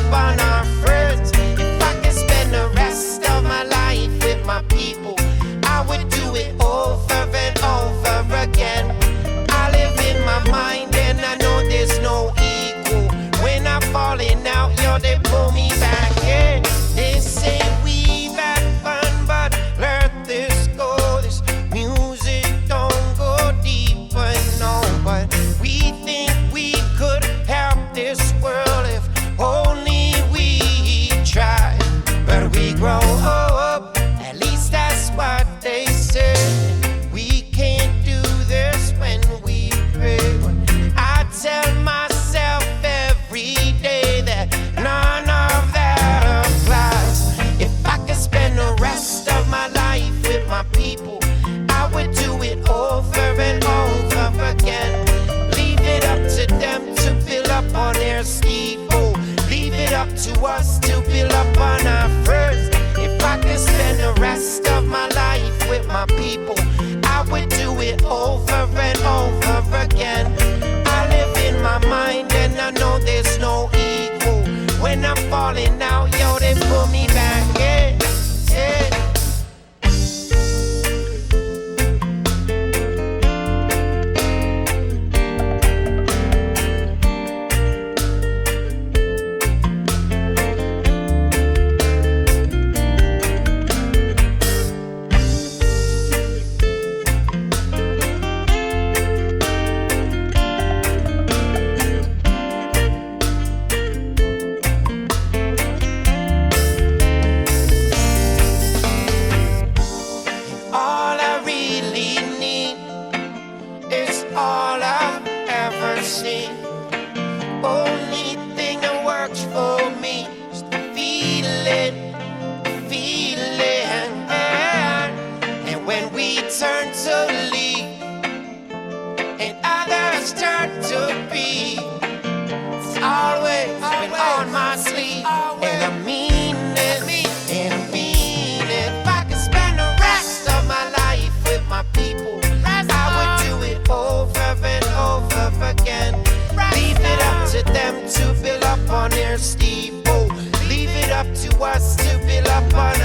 up on our friends. If I could spend the rest of my life with my people, I would do it over and over again. I live in my mind and I know there's no equal. When I'm falling out, yo, they pull me back in. They say we've had fun, but let this go. This music don't go deeper, no. But we think we could help this world if only we try. But we grow up, at least that's what they say. We can't do this when we pray. I tell myself every day that none of that applies. If I could spend the rest of my life with my people, I would do it over and over again. Leave it up to them to build up on their steeple. Leave it up to us to build up on our friends. If I could spend the rest of my life with my people, I would do it over and over again. I live in my mind and I know there's no equal. When I'm falling out, yo, they pull me back in. Yeah. All I really need is all I've ever seen. Only thing that works for me is the feeling. And when we turn to leave and others turn to be, it's always been on my sleeve. And I mean it, and I mean it. If I could spend the rest of my life with my people, I would do it over and over again. Leave it up to them to build up on their steeple. Leave it up to us to build up on